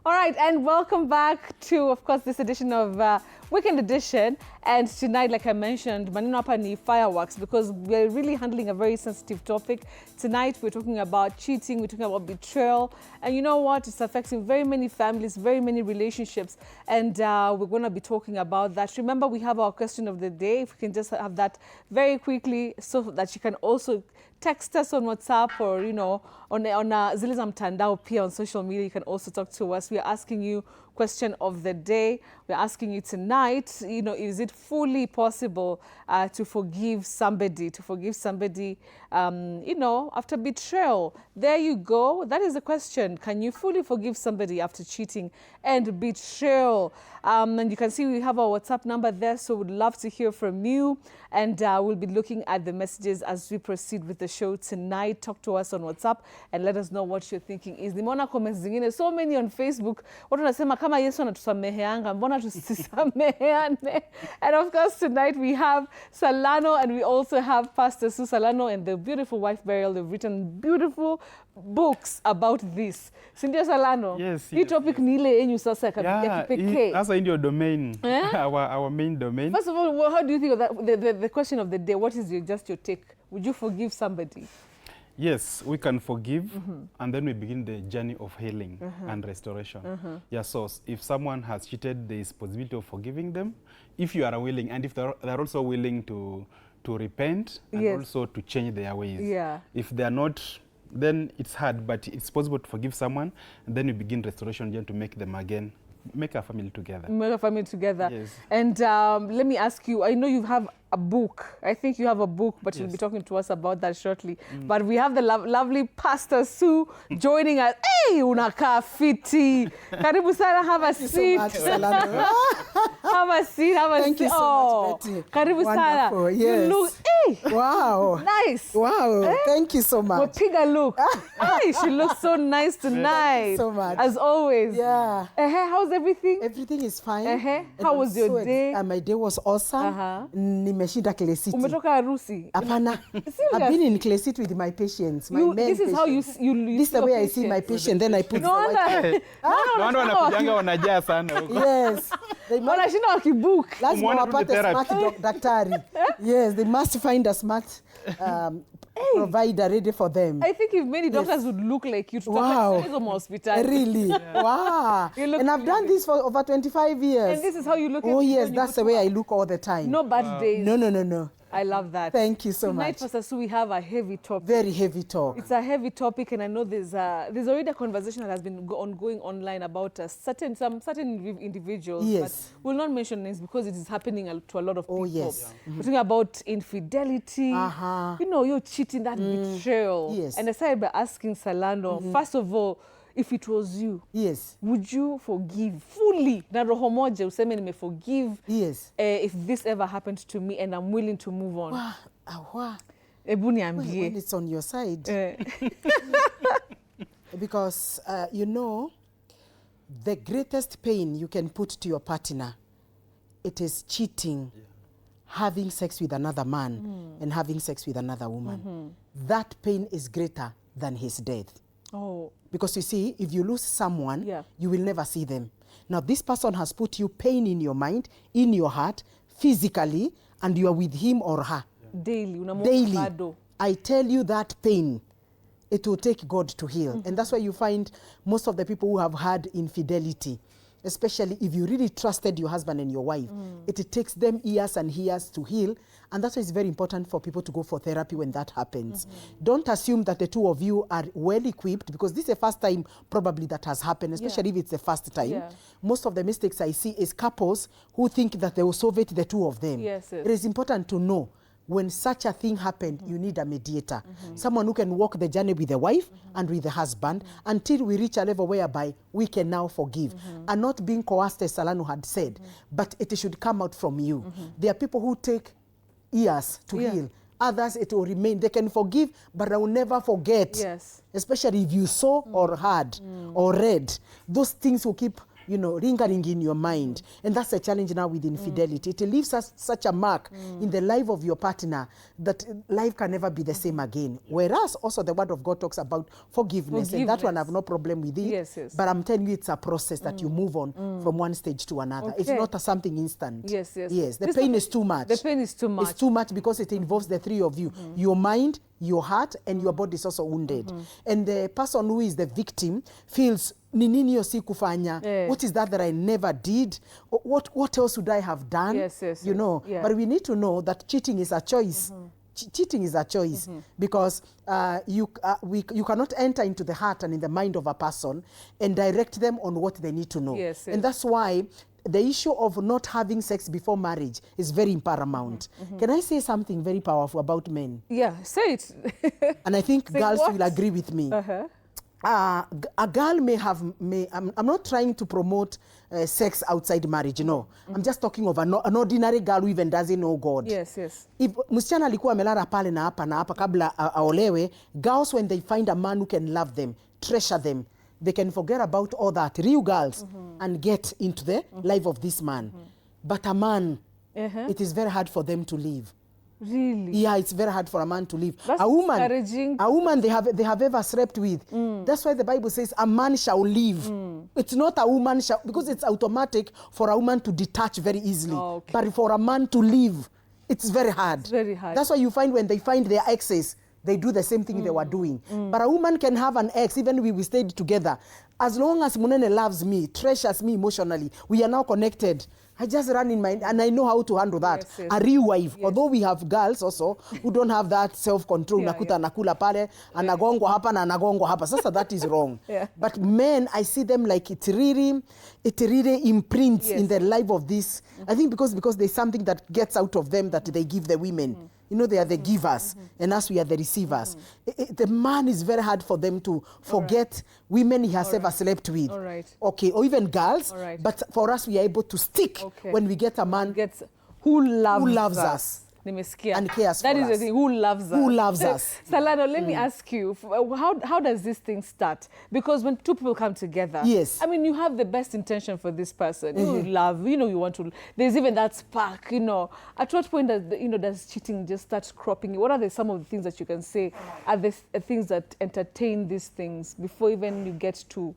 All right, and welcome back to, of course, this edition of Weekend Edition. And tonight, like I mentioned, maneno hapa ni fireworks because we're really handling a very sensitive topic. Tonight, we're talking about cheating, we're talking about betrayal. And you know what? It's affecting very many families, very many relationships. And we're going to be talking about that. Remember, we have our question of the day. If we can just have that very quickly so that you can also text us on WhatsApp or, you know, on zile za mtandao pia on social media. You can also talk to us. We are asking you question of the day. We're asking you tonight, you know, is it fully possible to forgive somebody, you know, after betrayal? There you go. That is the question. Can you fully forgive somebody after cheating and betrayal? And you can see we have our WhatsApp number there, so we'd love to hear from you. And we'll be looking at the messages as we proceed with the show tonight. Talk to us on WhatsApp and let us know what you're thinking. Nimeona comments zingine, so many on Facebook. Watu wanasema kama Yesu anatusameheanga, mbona tusisameheane? And of course, tonight we have Salano and we also have Pastor Sue Salano and the beautiful wife Betrayal. They've written beautiful books about this. Sindio Salano? Yes. Hii topic ni ile yenyu sasa ya kipekee. That's in your domain, our main domain. First of all, how do you think of that? The question of the day, what is just your take? Would you forgive somebody? Yes, we can forgive, and then we begin the journey of healing and restoration. Yeah, so if someone has cheated, there is possibility of forgiving them, if you are willing, and if they're also willing to repent and also to change their ways. Yeah. If they are not, then it's hard, but it's possible to forgive someone, and then we begin restoration journey to make them again, make a family together. Make a family together. Yes. And let me ask you, I know you have a book. I think you have a book, but you'll be talking to us about that shortly. But we have the lovely Pastor Sue joining us. Hey, unakaa fiti. Karibu sana, have a seat. Thank you so much, Have a seat, have a Thank seat. you so much, Betty. Karibu sana. Wonderful, yes. You look, hey. Wow. Nice. Wow. Eh? Thank you so much. Piga look. Hey, she looks so nice tonight. Thank you so much. As always. Yeah. How's everything? Everything is fine. How And was your day? My day was awesome. Nimeshinda Clay City. Umetoka harusi? Apana. I've been in Clay City with my patients. This is how you This is the way I see my patient, then I put No wonder. Wanda wanakujanga wanajaa sana huko. Yes. Wanashinda wakibook. Lazima wapate smart daktari. Yes, they must find a smart provider ready for them. I think if many doctors would look like you to come to hospital. Really? Wow. And I've done this for over 25 years. And this is how you look at Oh, yes, that's the way I look all the time. No bad days. No. I love that. Thank you so Tonight, much. Pastor Sue, we have a heavy topic. Very heavy talk. It's a heavy topic, and I know there's already a conversation that has been ongoing online about certain individuals. Yes. But we'll not mention names because it is happening to a lot of people. Oh, yes. We're talking about infidelity. You know, you're cheating, that betrayal. Yes. And I started by asking Salano, first of all, if it was you, yes, would you forgive fully? Na roho moja useme nimeforgive. Yes. If this ever happened to me and I'm willing to move on. When it's on your side. Because, you know, the greatest pain you can put to your partner, it is cheating, having sex with another man and having sex with another woman. That pain is greater than his death. Oh. Because you see, if you lose someone, you will never see them. Now, this person has put you pain in your mind, in your heart, physically, and you are with him or her. Daily. I tell you that pain, it will take God to heal. And that's why you find most of the people who have had infidelity, especially if you really trusted your husband and your wife, it takes them years and years to heal. And that's why it's very important for people to go for therapy when that happens. Don't assume that the two of you are well equipped, because this is the first time probably that has happened, especially if it's the first time. Most of the mistakes I see is couples who think that they will solve it, the two of them. Yes. It is important to know when such a thing happened, you need a mediator. Someone who can walk the journey with the wife and with the husband until we reach a level whereby we can now forgive. And not being coerced, as Salano had said, but it should come out from you. There are people who take years to heal. Others, it will remain. They can forgive, but they will never forget. Yes. Especially if you saw or heard or read. Those things will keep you know, lingering in your mind. And that's a challenge now with infidelity. It leaves us such a mark in the life of your partner that life can never be the same again. Whereas also the word of God talks about forgiveness. And that one I have no problem with it. Yes, yes. But I'm telling you, it's a process that you move on from one stage to another. Okay. It's not something instant. Yes, yes. Yes, the This pain one- is too much. The pain is too much. It's too much because it involves the three of you. Your mind, your heart, and your body is also wounded. And the person who is the victim feels, ni nini yo sikufanya? Yeah. What is that I never did? What else would I have done? Yes, yes, you yes. know, Yeah. but we need to know that cheating is a choice. Cheating is a choice because you cannot enter into the heart and in the mind of a person and direct them on what they need to know. Yes, yes. And that's why the issue of not having sex before marriage is very paramount. Can I say something very powerful about men? Yeah, say it. And I think Say girls what? will agree with me. Uh-huh. A girl I'm not trying to promote sex outside marriage, no. I'm just talking of an ordinary girl who even doesn't know God. Yes, yes. If msichana alikuwa amelala pale na hapa kabla aolewe, girls when they find a man who can love them, treasure them, they can forget about all that, real girls, and get into the life of this man. But a man, it is very hard for them to leave. Really? Yeah, it's very hard for a man to leave. That's a discouraging. woman they have ever slept with. That's why the Bible says a man shall leave. It's not a woman shall, because it's automatic for a woman to detach very easily. Oh, okay. But for a man to leave, it's very hard. It's very hard. That's why you find when they find their exes, they do the same thing they were doing. But a woman can have an ex, even we stayed together. As long as Munene loves me, treasures me emotionally, we are now connected. I just run in my, and I know how to handle that. Yes, yes. A real wife. Yes. Although we have girls also who don't have that self-control. Yeah, Nakuta yeah. nakula pale, anagongwa hapa na anagongwa hapa. Sasa that is wrong. Yeah. But men, I see them like it really imprints in the life of this. I think because there's something that gets out of them that they give the women. You know, they are the givers, and us, we are the receivers. The man is very hard for them to forget women he has ever slept with. All right. Okay, or even girls. All right. But for us, we are able to stick when we get a man Who loves us. Nimesikia. And cares That for is the us. thing, who loves us. Who loves us. Salano, let me ask you, how does this thing start? Because when two people come together, Yes. I mean, you have the best intention for this person. You love, you want to, there's even that spark, At what point does cheating just start cropping? What are some of the things that you can say are the things that entertain these things before even you get to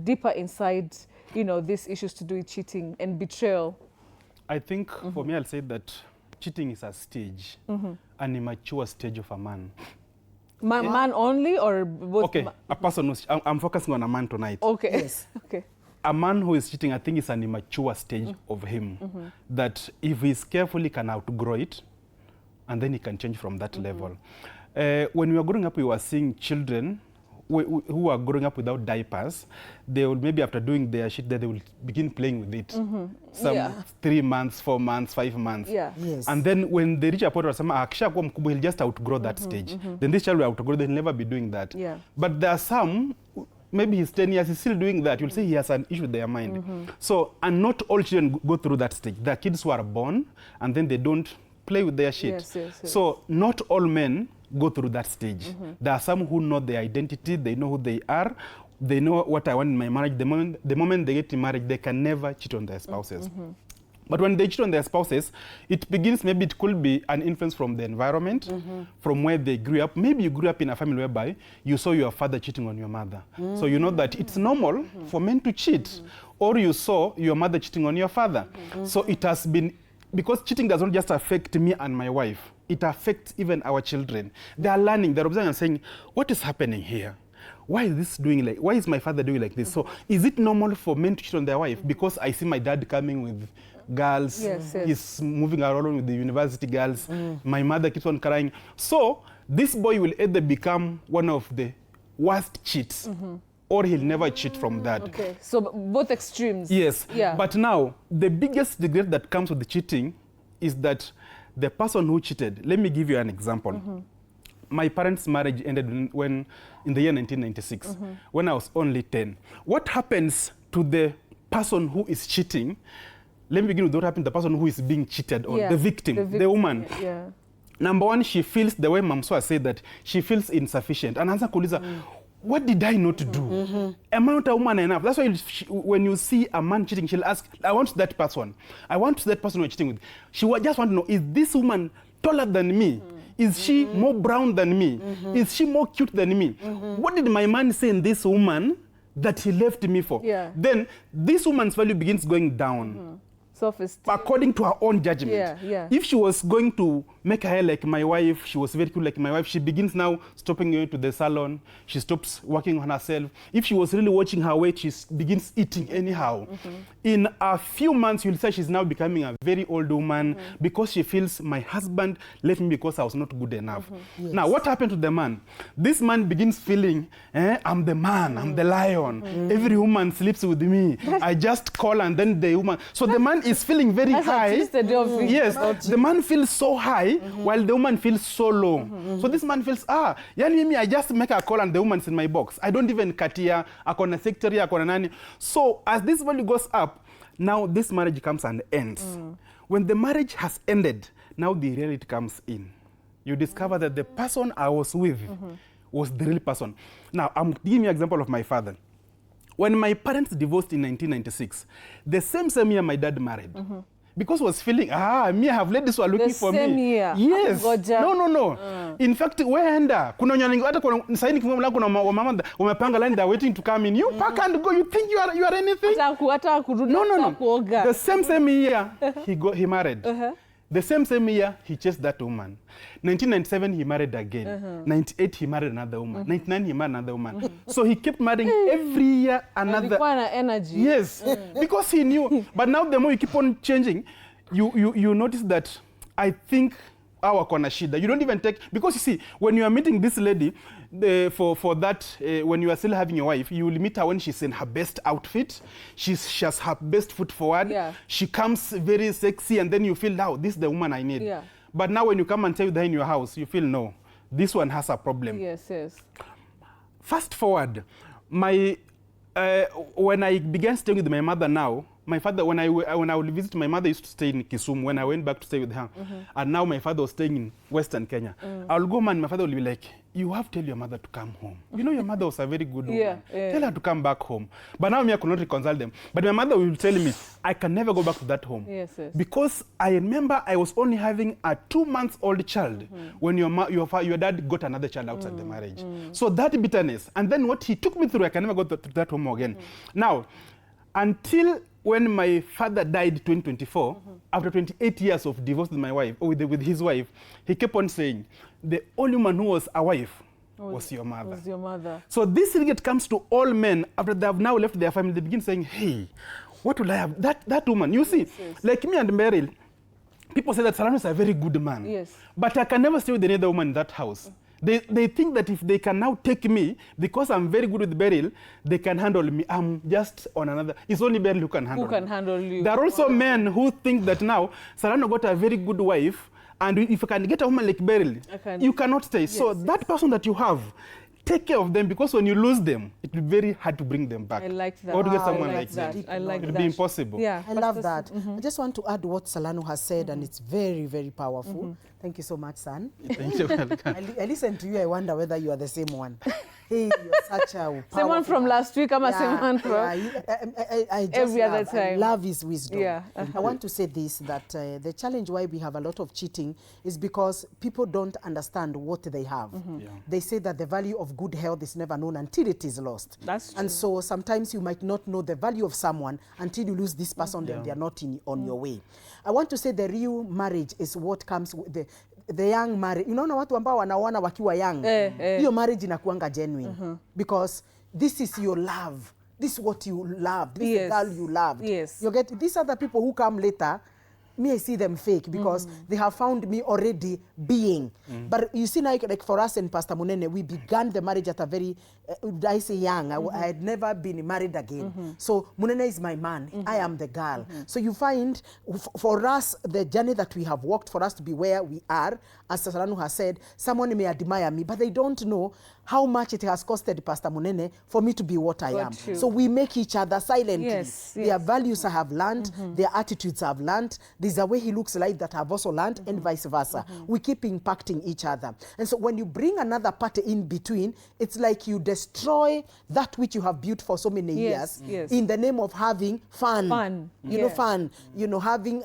deeper inside, these issues to do with cheating and betrayal? I think for me, I'll say that cheating is a stage, an immature stage of a man. Man only or both? Okay, a person who's, I'm focusing on a man tonight. Okay. Yes. Okay. A man who is cheating, I think, is an immature stage of him. That if he's careful, he can outgrow it, and then he can change from that level. When we were growing up, we were seeing children who are growing up without diapers. They will maybe after doing their shit, they will begin playing with it. Some 3 months, 4 months, 5 months. Yeah. Yes. And then when they reach a point where he'll just outgrow that stage. Then this child will outgrow, they'll never be doing that. Yeah. But there are some, maybe he's 10 years, he's still doing that. You'll see he has an issue with their mind. So, and not all children go through that stage. There are kids who are born and then they don't play with their shit. Yes, yes, yes. So not all men go through that stage. There are some who know their identity, they know who they are, they know what I want in my marriage. The moment they get married, they can never cheat on their spouses. But when they cheat on their spouses, it begins, maybe it could be an influence from the environment, from where they grew up. Maybe you grew up in a family whereby you saw your father cheating on your mother. So you know that it's normal for men to cheat. Or you saw your mother cheating on your father. So it has been, because cheating does not just affect me and my wife, it affects even our children. They are learning, they're observing and saying, what is happening here? Why is my father doing like this? So is it normal for men to cheat on their wife? Because I see my dad coming with girls, he's moving around with the university girls, my mother keeps on crying. So this boy will either become one of the worst cheats, or he'll never cheat from that. Okay, so both extremes. Yes, Yeah. But now, the biggest regret that comes with the cheating is that the person who cheated, let me give you an example. My parents' marriage ended in the year 1996, when I was only 10. What happens to the person who is cheating? Let me begin with what happened to the person who is being cheated on, the victim, the woman. Yeah. Number one, she feels, the way Mamswa said that, she feels insufficient. And answer kuuliza, what did I not do? Am I not a woman enough? That's why when you see a man cheating, she'll ask, I want that person. I want that person you're cheating with. She just want to know, is this woman taller than me? Is she more brown than me? Is she more cute than me? What did my man say in this woman that he left me for? Yeah. Then this woman's value begins going down. Self-esteem. According to her own judgment. Yeah. If she was going to make her hair like my wife, she was very cool like my wife, she begins now stopping going to the salon, she stops working on herself. If she was really watching her weight, she begins eating anyhow. In a few months, you'll say she's now becoming a very old woman because she feels my husband left me because I was not good enough. Yes. Now, what happened to the man? This man begins feeling, I'm the man, I'm the lion. Every woman sleeps with me. I just call and then the woman. So the man is feeling very high. Yes, the man feels so high while the woman feels so low. So this man feels, yani I just make a call and the woman's in my box. I don't even katia, akona secretary, akona nani. So as this value goes up, now this marriage comes and ends. When the marriage has ended, now the reality comes in. You discover that the person I was with was the real person. Now, I'm giving you an example of my father. When my parents divorced in 1996, the same year my dad married. Because he was feeling, me, I have ladies who are looking for me. The same year? Yes. No. In fact, weenda, kuna nyangu, hata kuna saini kifumula kuna wamama, wamepanga line, they're waiting to come in. You pack and go, you think you are anything? No. The same year, he married. The same year, he chased that woman. 1997, he married again. 98, he married another woman. 99, he married another woman. So he kept marrying every year another. Energy. Yes, because he knew. But now the more you keep on changing, you notice that I think our kona shida. You don't even take, because you see, when you are meeting this lady, for that, when you are still having your wife, you will meet her when she's in her best outfit. She has her best foot forward. Yeah. She comes very sexy, and then you feel, now, this is the woman I need. Yeah. But now when you come and stay with her in your house, you feel, no, this one has a problem. Yes. Fast forward, when I began staying with my mother now, my father, when I would visit, my mother used to stay in Kisumu when I went back to stay with her. And now my father was staying in Western Kenya. I'll go, man, my father will be like, you have to tell your mother to come home. You know, your mother was a very good woman. Tell her to come back home. But now me, I could not reconcile them. But my mother will tell me, I can never go back to that home. Yes. Because I remember I was only having a 2-month-old child when your dad got another child outside the marriage. So that bitterness, and then what he took me through, I can never go to that home again. Now, until when my father died in 2024, after 28 years of divorce with my wife, or with his wife, he kept on saying, the only woman who was a wife was your mother. So this regret comes to all men after they have now left their family. They begin saying, hey, what will I have? That woman, you see, like me and Meryl, people say that Salano is a very good man. Yes. But I can never stay with any other woman in that house. They think that if they can now take me, because I'm very good with Beryl, they can handle me. I'm just on another. It's only Beryl who can handle me. Who can handle you. There are also men who think that now, Salano got a very good wife, and if you can get a woman like Beryl, you cannot stay. So that person that you have, take care of them, because when you lose them, it will be very hard to bring them back. I like that. Or to get someone like that. I like that. It will be impossible. Yeah, I love that. I just want to add what Salano has said, and it's very, very powerful. Thank you so much, son. Thank you. I listen to you, I wonder whether you are the same one. Hey, you're such a powerful same one from last week, I'm a same one from I just every other time. I love his wisdom. Yeah. I want to say this, that the challenge why we have a lot of cheating is because people don't understand what they have. They say that the value of good health is never known until it is lost. That's true. And so sometimes you might not know the value of someone until you lose this person, then they are not on your way. I want to say the real marriage is what comes with the young marriage. You know watu ambao wanaona wakiwa young. Hiyo marriage inakuanga genuine. Because this is your love. This is what you love. This is the girl you love. Yes. You get, these are the people who come later. Me, I see them fake because they have found me already being. But you see, like for us and Pastor Munene, we began the marriage at a very, I say young. I had never been married again. So Munene is my man. I am the girl. So you find, for us, the journey that we have walked, for us to be where we are, as Salano has said, someone may admire me, but they don't know how much it has costed Pastor Munene for me to be what I am. So we make each other silently. Their values I have learned, their attitudes I have learned. There's a way he looks like that I've also learned, and vice versa. We keep impacting each other. And so when you bring another party in between, it's like you destroy that which you have built for so many years in the name of having fun. You know, fun. You know, having,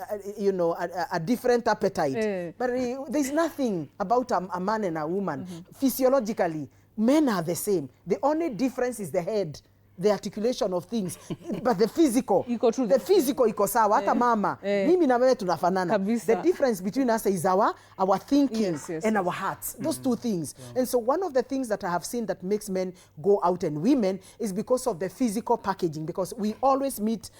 a different appetite. But there's nothing about a man and a woman. Physiologically, men are the same. The only difference is the head, the articulation of things. But the physical, iko sawa. Hata mama, mimi na wewe tunafanana. The difference between us is our thinking and our hearts. Those two things. And so one of the things that I have seen that makes men go out and women is because of the physical packaging. Because we always meet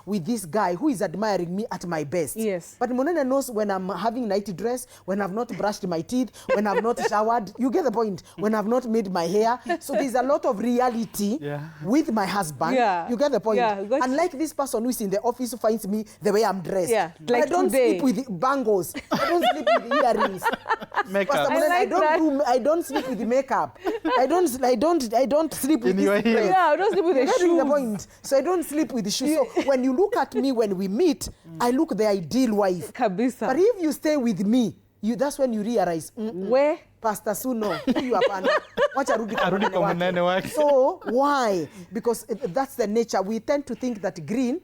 with this guy who is admiring me at my best. But Munene knows when I'm having night dress, when I've not brushed my teeth, when I've not showered. You get the point. When I've not made my hair. So there's a lot of reality with my husband. You get the point. Unlike this person who is in the office who finds me the way I'm dressed. Like I don't sleep with bangles. I don't sleep with earrings. Makeup. I don't sleep with the makeup. I don't sleep with your heels. I don't sleep with the shoes. The point. So I don't sleep with the shoes. So when you look at me when we meet, I look the ideal wife. Kabisa. But if you stay with me, that's when you realize where Pastor Suno, you are. So why? Because that's the nature. We tend to think that green,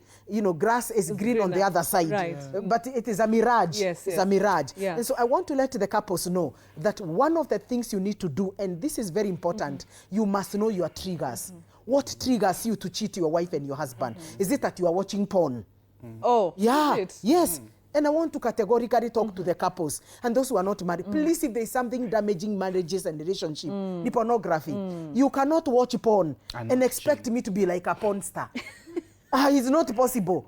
grass is green on the other side. But it is a mirage. It's a mirage. And so I want to let the couples know that one of the things you need to do, and this is very important, you must know your triggers. What triggers you to cheat your wife and your husband? Is it that you are watching porn? Oh, yeah. Yes. And I want to categorically talk to the couples and those who are not married. Please, if there is something damaging marriages and relationship, the pornography, you cannot watch porn and expect me to be like a porn star. It's not possible.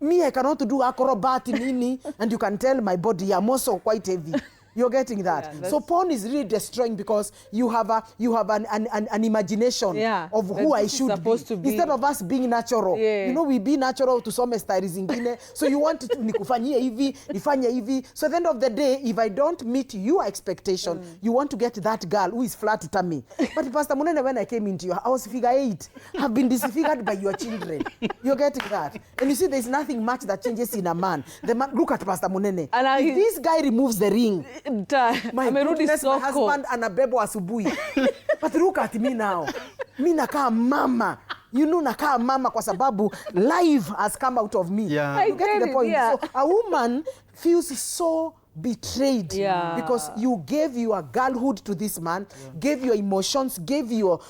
Me, I cannot do acrobat mini, and you can tell my body I'm also quite heavy. You're getting that. So porn is really destroying because you have an imagination of who I should be. Instead of us being natural. We be natural to some extent. So you want to nikufanyie hivi, nifanye hivi. So at the end of the day, if I don't meet your expectation, you want to get that girl who is flat tummy. But Pastor Munene, when I came into your house, figure 8, have been disfigured by your children. You're getting that. And you see, there's nothing much that changes in a man. The man, look at Pastor Munene. If this guy removes the ring, my goodness, my husband anabebo asubuhi. But look at me now. Mi nakaa mama. Nakaa mama kwa sababu life has come out of me. You get the point. So a woman feels so betrayed because you gave your girlhood to this man, gave your emotions, gave your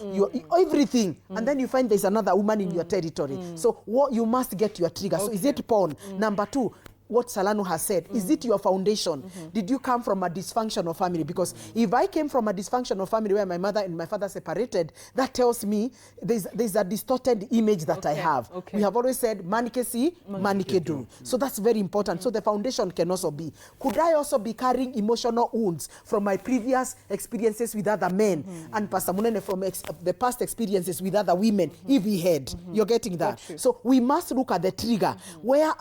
everything, and then you find there's another woman in your territory. So you must get your trigger. So is it porn? Number 2, what Salano has said, is it your foundation? Did you come from a dysfunctional family? Because if I came from a dysfunctional family where my mother and my father separated, that tells me there's a distorted image that I have. We have always said, manike si, manike do. So that's very important. So the foundation can also be. Could I also be carrying emotional wounds from my previous experiences with other men? And Pastor Munene from the past experiences with other women, if he had. You're getting that? So we must look at the trigger. Where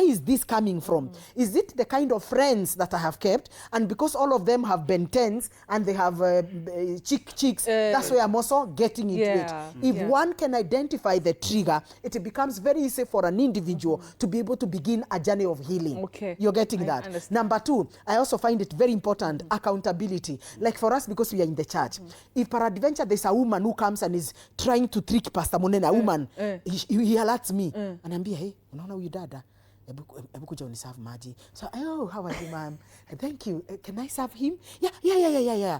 is this coming from? Is it the kind of friends that I have kept, and because all of them have Ben 10s and they have cheeks, that's where I'm also getting into it. If one can identify the trigger, it becomes very easy for an individual to be able to begin a journey of healing. You're getting that? Number 2, I also find it very important, accountability. Like for us, because we are in the church, if peradventure there's a woman who comes and is trying to trick Pastor Munene, a woman, he alerts me and I'm hey, unaona huyu dada, ebu kuja uniserve maji. So, how are you, ma'am? Thank you. Can I serve him? Yeah.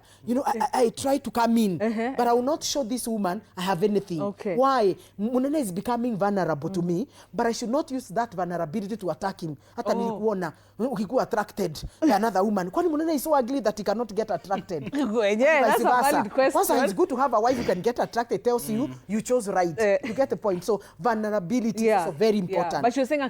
I try to come in, but I will not show this woman I have anything. Why? Munene is becoming vulnerable to me, but I should not use that vulnerability to attack him. Hata nilikuona ukikuwa attracted by another woman. Kwani Munene is so ugly that he cannot get attracted? That's a valid question. Also, it's good to have a wife who can get attracted. Tells you chose right. You get the point. So vulnerability is also very important. But you're saying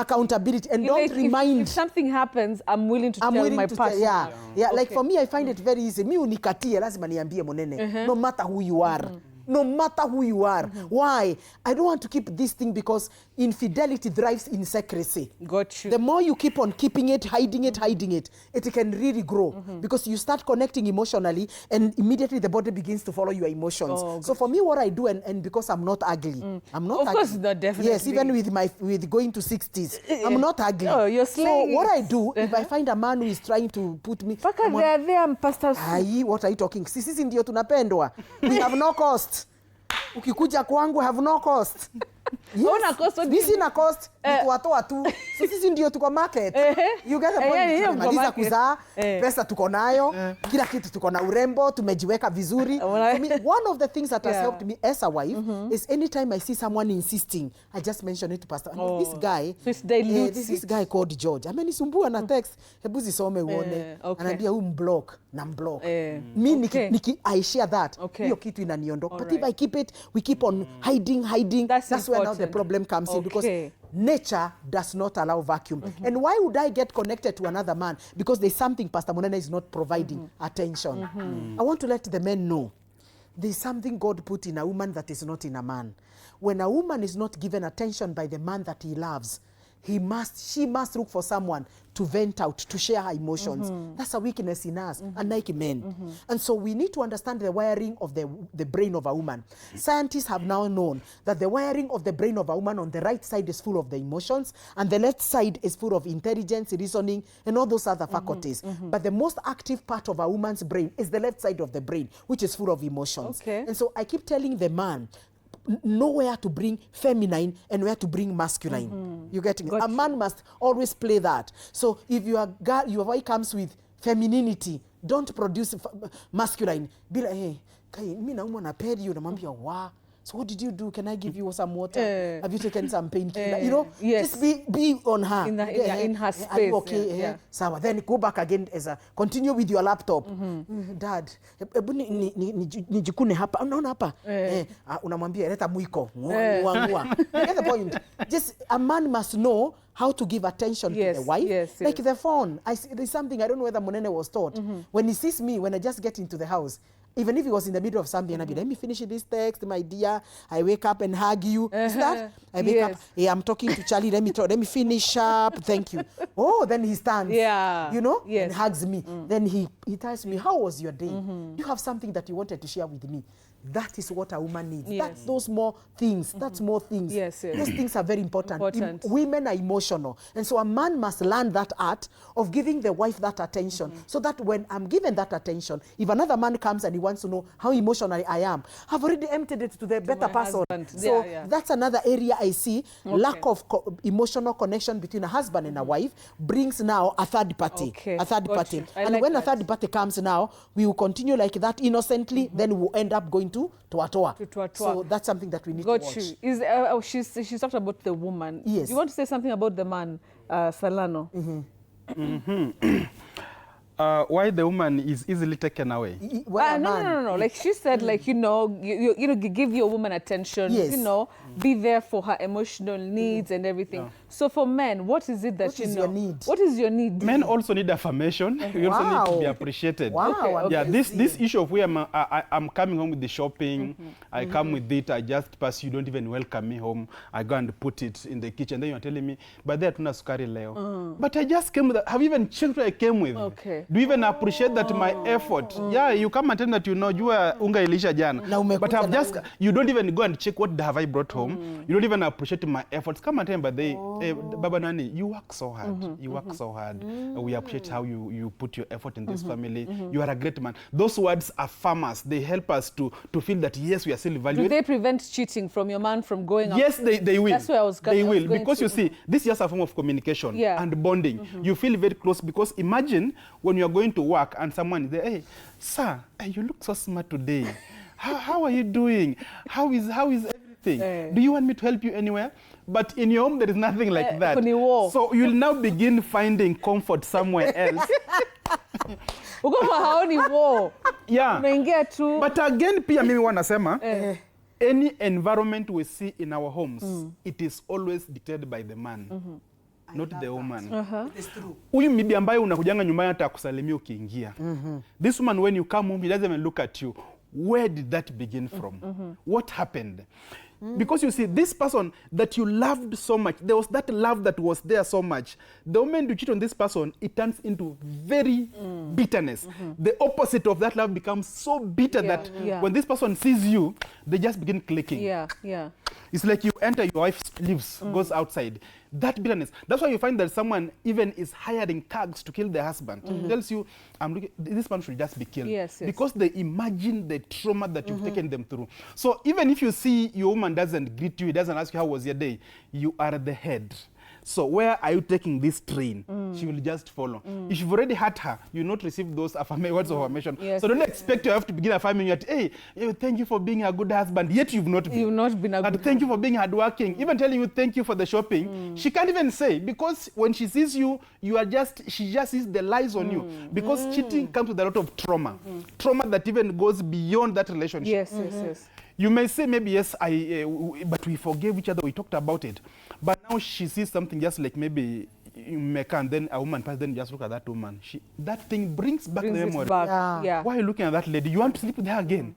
accountability, and don't remind. If something happens, I'm willing to tell my partner. Like for me, I find it very easy. Mi unikatie, lazima niambie Munene, no matter who you are. no matter who you are. Why? I don't want to keep this thing because infidelity thrives in secrecy. Got you. The more you keep on keeping it, hiding it, it can really grow because you start connecting emotionally and immediately the body begins to follow your emotions. So for me, what I do, and because I'm not ugly, I'm not ugly. Of course, not definitely. Yes, even with going to 60s, I'm not ugly. Oh, you're slaying. So what I do, if I find a man who is trying to put me... there, Pastor. What are you talking? Sisi ndio tunapendwa. We have no cost. Ukikuja kwangu have no cost. Yes. Sisi na cost ni kuwatoa tu. Sisi ndio tuko market. You get the point. Tumemaliza kuzaa, pesa tuko nayo, kila kitu tuko na urembo, tumejiweka vizuri. For me, one of the things that has helped me as a wife is anytime I see someone insisting, I just mention it to Pastor. This guy, this guy called George. Amenisumbua na text. Hebu zisome uone. Anaambia block na block. I share that. Hiyo kitu inaniondoka. But if I keep it, we keep on hiding. That's where now the problem comes in because nature does not allow vacuum. And why would I get connected to another man? Because there's something Pastor Monene is not providing attention. I want to let the men know there's something God put in a woman that is not in a man. When a woman is not given attention by the man that he loves, she must look for someone to vent out, to share her emotions. That's a weakness in us, unlike men. And so we need to understand the wiring of the brain of a woman. Scientists have now known that the wiring of the brain of a woman on the right side is full of the emotions, and the left side is full of intelligence, reasoning, and all those other faculties. But the most active part of a woman's brain is the left side of the brain, which is full of emotions. And so I keep telling the man, know where to bring feminine and where to bring masculine. You get me? A man must always play that. So if your wife comes with femininity, don't produce masculine. Be like, hey, mi naumwa na period, namwambia wa. So what did you do? Can I give you some water? Have you taken some painkiller? You know, just be on her. In her space. Are you okay? So then go back again continue with your laptop. Dad, nijikune hapa. Unaona hapa? Unamwambia leta mwiko. You get the point? Just a man must know how to give attention to the wife. Like the phone. There's something I don't know whether Monene was taught. When he sees me, when I just get into the house, even if he was in the middle of something, I'd be, let me finish this text, my dear. I wake up and hug you. Is that? I wake up, hey, I'm talking to Charlie, let me finish up, thank you. Oh, then he stands, you know, and hugs me. Then he tells me, how was your day? Do you have something that you wanted to share with me? That is what a woman needs. That's those more things. That's more things. Those things are very important. Women are emotional. And so a man must learn that art of giving the wife that attention. So that when I'm given that attention, if another man comes and he wants to know how emotionally I am, I've already emptied it to the better person. So that's another area I see. Lack of emotional connection between a husband and a wife brings now a third party. A third party. And when a third party comes now, we will continue like that innocently, then we will end up going to Atoa. So that's something that we need to watch. She's talked about the woman. Yes. You want to say something about the man, Salano? Why the woman is easily taken away? No. Like she said, like, you give your woman attention, be there for her emotional needs and everything. So for men, what is it that what is your need? Men also need affirmation. We also need to be appreciated. This issue of where I'm coming home with the shopping, I come with it, I just pass, you don't even welcome me home. I go and put it in the kitchen. Then you're telling me, but there tuna sukari leo. But I just came with have you even checked what I came with? Do you even appreciate that my effort? You come and tell that jua unga ilisha jana. But I've just, you don't even go and check what have I brought home. You don't even appreciate my efforts. Come and tell me, but they, Baba Nani, you work so hard. You work so hard. We appreciate how you put your effort in this family. You are a great man. Those words affirm us. They help us to feel that, yes, we are still valued. Do they prevent cheating from your man from going out? Yes, they will. That's where I was going. They will. Because you see, this is just a form of communication and bonding. You feel very close because imagine when you're going to work and someone is there, hey, sir, you look so smart today. How are you doing? How is everything? Do you want me to help you anywhere? But in your home, there is nothing like that. So you'll now begin finding comfort somewhere else. But again, pia mimi wanasema, any environment we see in our homes, it is always dictated by the man. Not the woman. It is true. Huyu mbibi ambaye unakujanga nyumbani hata kusalimia ukiingia. This woman, when you come home, he doesn't even look at you. where did that begin from? What happened? Because you see, this person that you loved so much, there was that love that was there so much. The moment you cheat on this person, it turns into very bitterness. The opposite of that love becomes so bitter that when this person sees you, they just begin clicking. It's like you enter, your wife leaves, goes outside. That bitterness. That's why you find that someone even is hiring thugs to kill their husband. Tells you, this man should just be killed. Because they imagine the trauma that you've taken them through. So even if you see your woman doesn't greet you, doesn't ask you how was your day, you are the head. So where are you taking this train? She will just follow. If you've already hurt her, you will not receive those words of affirmation. So don't expect you have to begin affirming that, hey, thank you for being a good husband, yet you've not been. You've not been a good Thank you for being hardworking. Even telling you thank you for the shopping, she can't even say, because when she sees you, she just sees the lies on you. Because cheating comes with a lot of trauma. Trauma that even goes beyond that relationship. You may say maybe, yes, but we forgave each other, we talked about it. But now she sees something just like maybe you make, and then a woman passes, then just look at that woman. That thing brings back the memory. Why are you looking at that lady? You want to sleep with her again?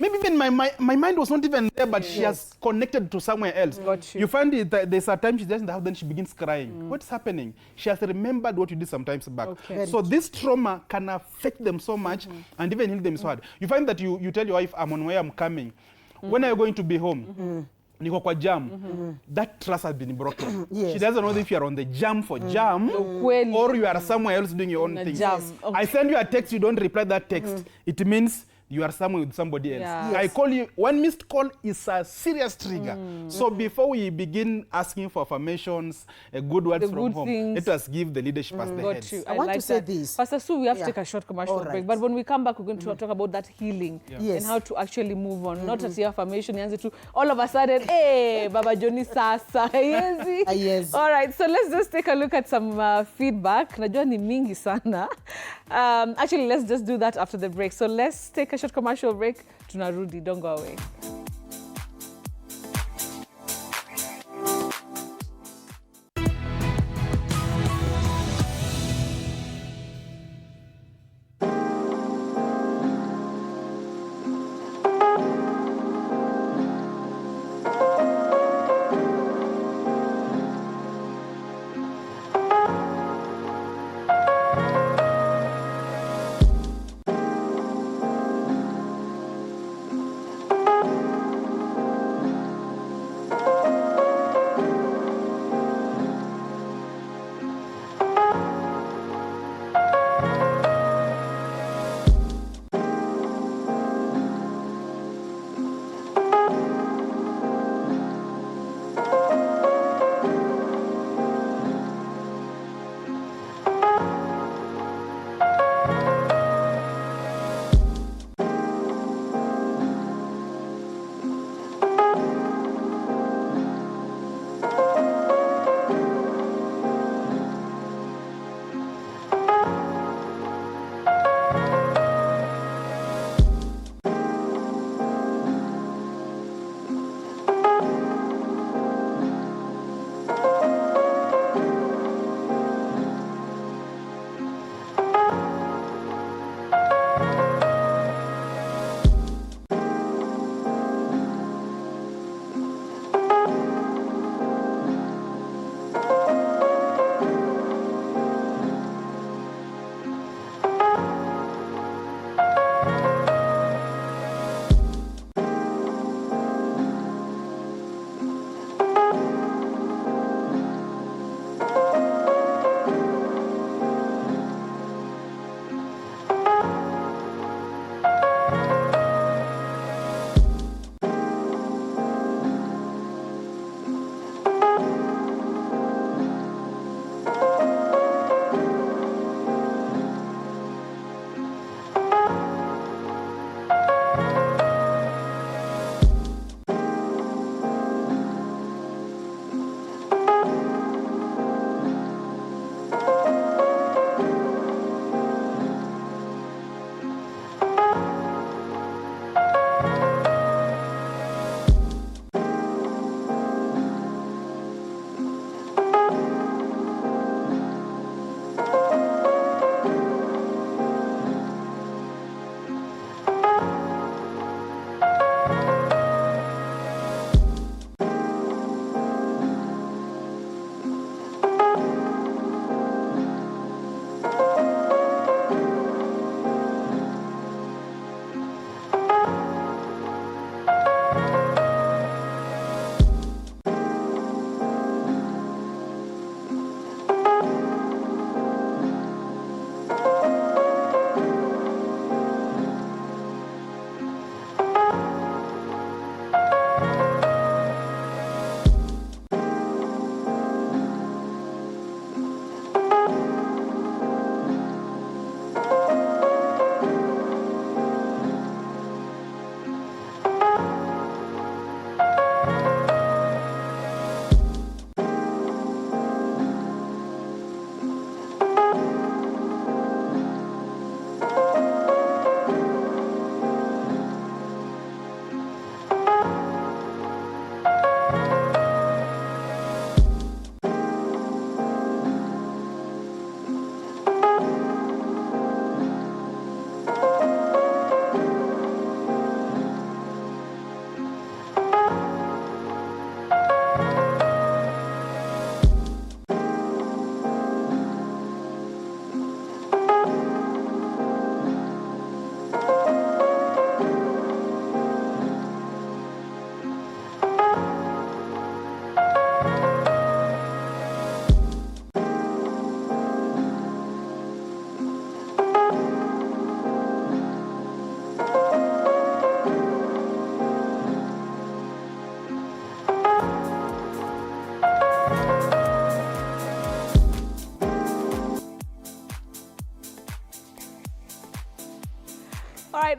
Maybe even my mind was not even there, but she has connected to somewhere else. You find it that there's a time she's just in the house, then she begins crying. What's happening? She has remembered what you did sometimes back. So this trauma can affect them so much and even heal them so hard. You find that you tell your wife, I'm on way, I'm coming. When are you going to be home? Niko kwa jam. That trust has been broken. She doesn't know if you're on the jam for jam or you are somewhere else doing your own things. I send you a text, you don't reply that text. It means you are somewhere with somebody else. I call you, one missed call is a serious trigger. So before we begin asking for affirmations, good words from home, let us give the leadership as the heads. I want to say this. Pastor Sue, we have to take a short commercial break. But when we come back, we're going to talk about that healing and how to actually move on. Not as your affirmation, all of a sudden, hey, Baba Johnny Sasa. Yes. All right, so let's just take a look at some feedback. Najua ni mingi sana. Actually, let's just do that after the break. So let's take a short commercial break. Tunarudi, don't go away.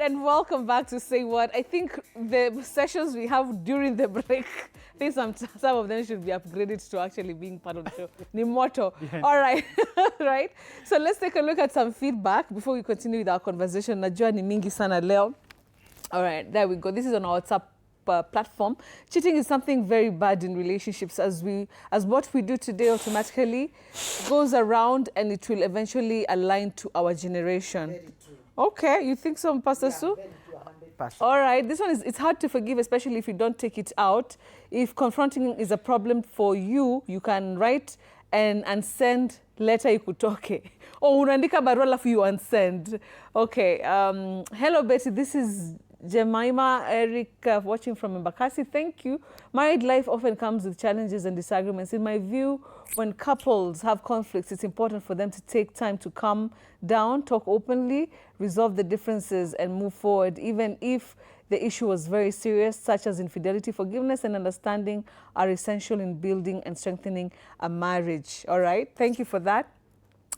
and welcome back to Say What. I think the sessions we have during the break, I think some of them should be upgraded to actually being part of the show. Nimoto. Yeah. All right. Right. So let's take a look at some feedback before we continue with our conversation. Najua ni mingi sana leo. All right, there we go. This is on our WhatsApp platform. Cheating is something very bad in relationships, as what we do today automatically goes around and it will eventually align to our generation. Very true. Okay, you think so, Pastor Sue? All right, this one it's hard to forgive, especially if you don't take it out. If confronting is a problem for you, you can write and send letter ikutoke. Oh, unaandika barua alafu you unsend. Okay, hello Betty, this is Jemima Eric watching from Mbakasi. Thank you. Married life often comes with challenges and disagreements. In my view, when couples have conflicts, it's important for them to take time to calm down, talk openly, resolve the differences, and move forward. Even if the issue was very serious, such as infidelity, forgiveness and understanding are essential in building and strengthening a marriage. All right. Thank you for that.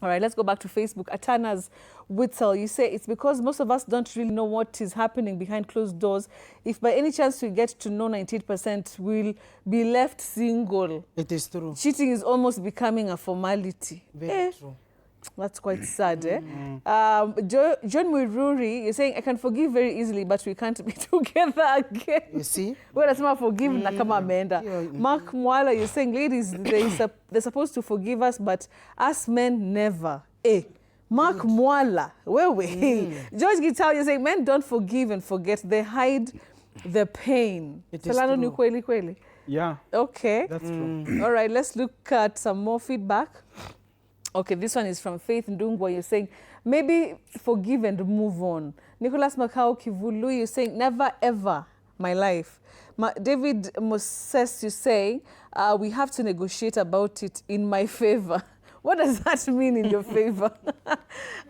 All right, let's go back to Facebook. Atana's Witzel, you say it's because most of us don't really know what is happening behind closed doors. If by any chance we get to know 98%, we'll be left single. It is true. Cheating is almost becoming a formality. Very true. That's quite sad, eh? John Mwiruri, you're saying, I can forgive very easily, but we can't be together again. You see? Well, that's not forgive na kama ameenda. Mark Mwala, you're saying, ladies, they're supposed to forgive us, but us men never. Mark Mwala, George Gital, you're saying, men don't forgive and forget. They hide the pain. It is true. Kweli. Yeah. Okay. That's true. All right, let's look at some more feedback. Okay, this one is from Faith Ndungwa. You're saying, maybe forgive and move on. Nicholas Makao Kivulu, you're saying, never ever my life. David Moses, you're saying, we have to negotiate about it in my favor. What does that mean in your favor?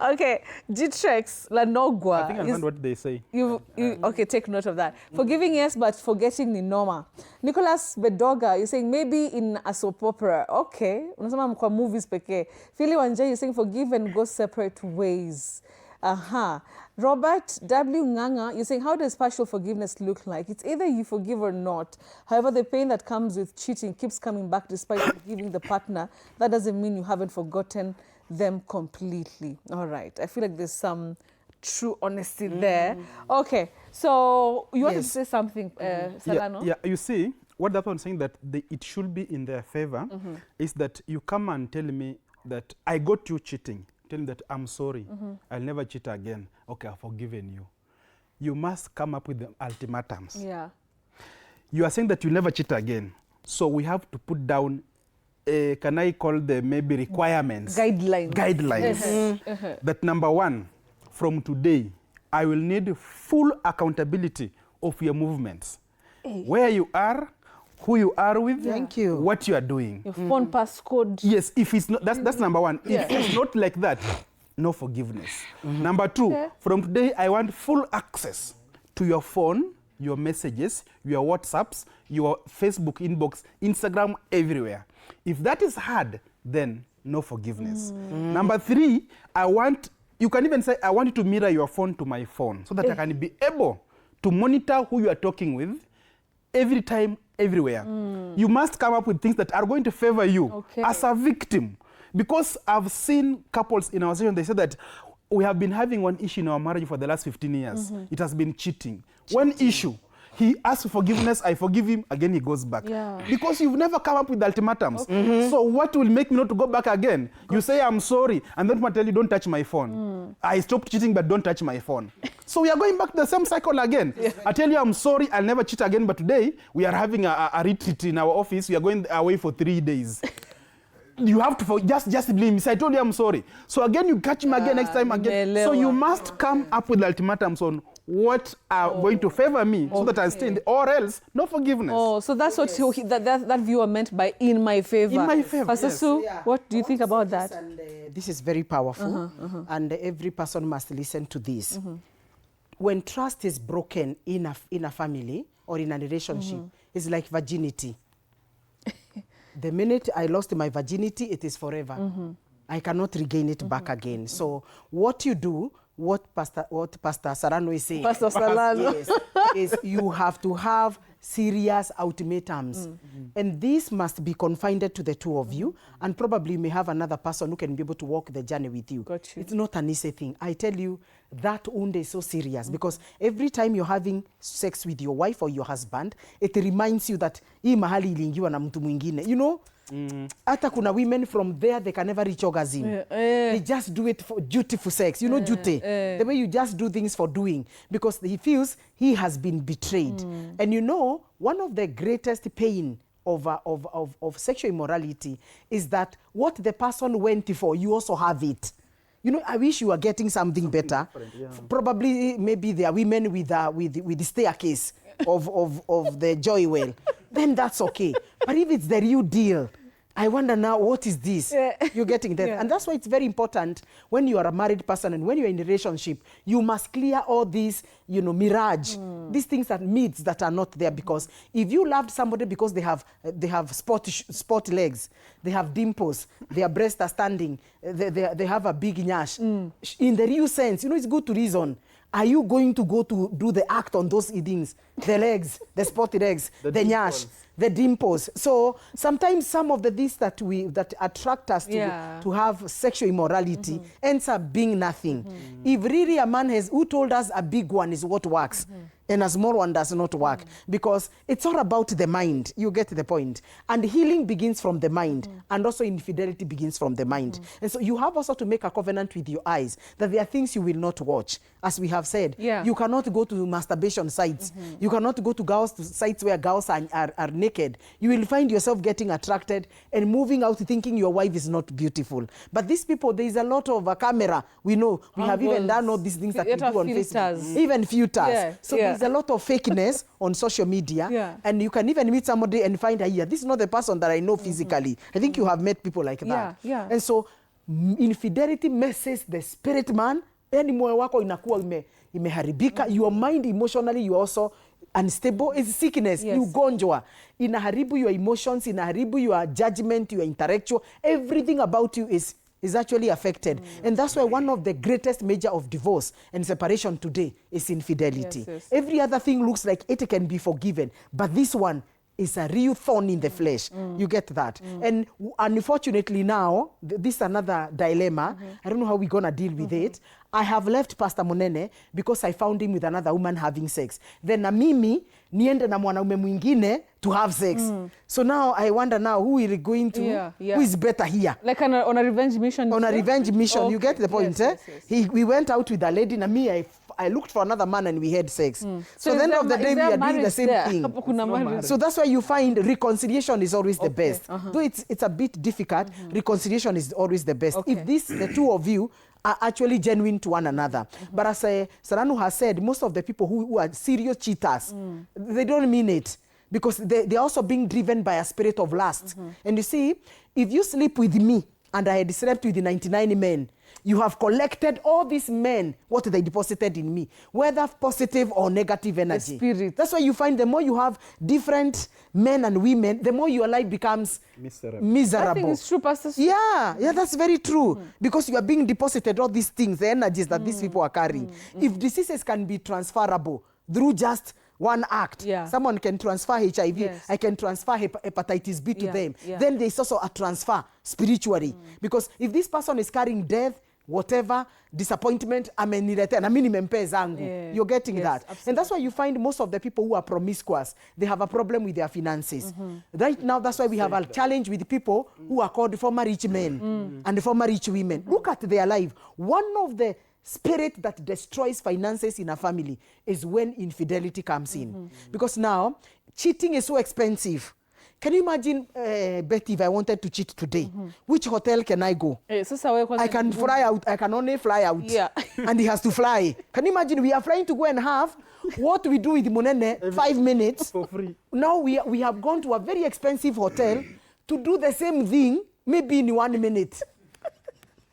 Okay, Gitrex Lanogwa. I think I understand what they say. Okay, take note of that. Forgiving, yes, but forgetting ni norma. Nicholas Bedoga, you're saying maybe in a soap opera. Okay. Unasema mkwa movies peke. Philly Wanja, you're saying forgive and go separate ways. Robert W. Nganga, you're saying, how does partial forgiveness look like? It's either you forgive or not. However, the pain that comes with cheating keeps coming back despite forgiving the partner. That doesn't mean you haven't forgotten them completely. All right. I feel like there's some true honesty there. Okay. So you want to say something, Salano? Yeah, you see, what that one saying that it should be in their favor is that you come and tell me that I got you cheating. Tell me that I'm sorry, I'll never cheat again. Okay, I've forgiven you. You must come up with the ultimatums. Yeah. You are saying that you never cheat again. So we have to put down, can I call them maybe requirements? Guidelines. That number one, from today, I will need full accountability of your movements. Where you are, who you are with, Thank you. what you are doing. Your phone passcode. Yes, if it's not, that's number one. If it's not like that, no forgiveness. Number two, from today, I want full access to your phone, your messages, your WhatsApps, your Facebook inbox, Instagram, everywhere. If that is hard, then no forgiveness. Number three, you can even say, I want you to mirror your phone to my phone so that I can be able to monitor who you are talking with every time, everywhere. You must come up with things that are going to favor you as a victim. Because I've seen couples in our session, they said that we have been having one issue in our marriage for the last 15 years. It has been cheating. One issue, he asks for forgiveness, I forgive him, again he goes back. Because you've never come up with ultimatums. So what will make me not to go back again? You say, I'm sorry, and then I tell you, don't touch my phone. I stopped cheating, but don't touch my phone. So we are going back to the same cycle again. I tell you, I'm sorry, I'll never cheat again, but today we are having a retreat in our office. We are going away for 3 days. You have to just blame me. So I told you I'm sorry. So again, you catch him again next time again. So you must come up with ultimatums on what are going to favor me so that I stay in or else no forgiveness. Oh, so that's what that viewer meant by in my favor. In my favor. Pastor Sue, what do you think about that? And, this is very powerful, and every person must listen to this. When trust is broken in a family or in a relationship, it's like virginity. The minute I lost my virginity, it is forever. I cannot regain it back again. So what you do, what Pastor Sarano is saying. Pastor Salano. Yes, is you have to have serious ultimatums. And this must be confined to the two of you, and probably you may have another person who can be able to walk the journey with you. Got you. It's not an easy thing. I tell you, that wound is so serious because every time you're having sex with your wife or your husband, it reminds you that hii mahali iliingiwa na mtu mwingine. You know, hata kuna women from there, they can never reach orgasm. They just do it for dutiful sex. You know, duty. The way you just do things for doing, because he feels he has been betrayed. And you know, one of the greatest pain of sexual immorality is that what the person went for, you also have it. You know, I wish you were getting something better. Yeah. Probably, maybe there are women with the staircase of the joy well. Then that's okay. But if it's the real deal, I wonder now, what is this? You're getting that. And that's why it's very important when you are a married person and when you're in a relationship, you must clear all these, you know, mirage, these things that myths that are not there. Because if you loved somebody because they have sport legs, they have dimples, their breasts are standing, they have a big nyash, in the real sense, you know, it's good to reason. Are you going to go to do the act on those things? The legs, the spotty legs, the nyash, the dimples. So sometimes some of the things that attract us to have sexual immorality ends up being nothing. If really a man who told us a big one is what works, and a small one does not work, because it's all about the mind. You get the point. And healing begins from the mind, and also infidelity begins from the mind. And so you have also to make a covenant with your eyes that there are things you will not watch. As we have said, you cannot go to masturbation sites. You cannot go to sites where girls are naked. You will find yourself getting attracted and moving out thinking your wife is not beautiful. But these people, there is a lot of a camera. We know. We have even done all these things that we do on Facebook. Even filters. So there's a lot of fakeness on social media. And you can even meet somebody and find, this is not the person that I know physically. I think you have met people like that. And so infidelity messes the spirit man. Yani moyo wako inakuwa imeharibika. Your mind emotionally, you also unstable. It's sickness. You ugonjwa. Inaharibu your emotions, inaharibu your judgment, your intellectual. Everything about you is actually affected. And that's why one of the greatest major of divorce and separation today is infidelity. Every other thing looks like it can be forgiven, but this one is a real thorn in the flesh. You get that? And unfortunately now, this is another dilemma. I don't know how we're going to deal with it. I have left Pastor Monene because I found him with another woman having sex. Then na mimi niende na mwanaume mwingine to have sex. So now I wonder now who is going to, who is better here? Like on a revenge mission? On a revenge mission. You get the point, We went out with a lady, and me, I looked for another man and we had sex. So at the end of the day, we are doing the same thing. So that's why you find reconciliation is always the best. Though it's a bit difficult, reconciliation is always the best. If the two of you are actually genuine to one another. But as Saranu has said, most of the people who are serious cheaters, they don't mean it. Because they're also being driven by a spirit of lust. And you see, if you sleep with me and I had slept with the 99 men, you have collected all these men, what they deposited in me, whether positive or negative energy. The spirit. That's why you find the more you have different men and women, the more your life becomes miserable. I think it's true, Pastor. Yeah, that's very true. Because you are being deposited all these things, the energies that these people are carrying. If diseases can be transferable through just one act, someone can transfer HIV, I can transfer hepatitis B to them. Then there's also a transfer spiritually. Because if this person is carrying death, whatever, disappointment, you're getting that. Absolutely. And that's why you find most of the people who are promiscuous, they have a problem with their finances. Right now, that's why we have a challenge with people who are called former rich men and former rich women. Look at their life. One of the spirit that destroys finances in a family is when infidelity comes in. Because now, cheating is so expensive. Can you imagine, Betty, if I wanted to cheat today, which hotel can I go? I can fly out. I can only fly out. And he has to fly. Can you imagine, we are flying to go and have what we do with Monene, 5 minutes. For free. Now we have gone to a very expensive hotel to do the same thing, maybe in 1 minute.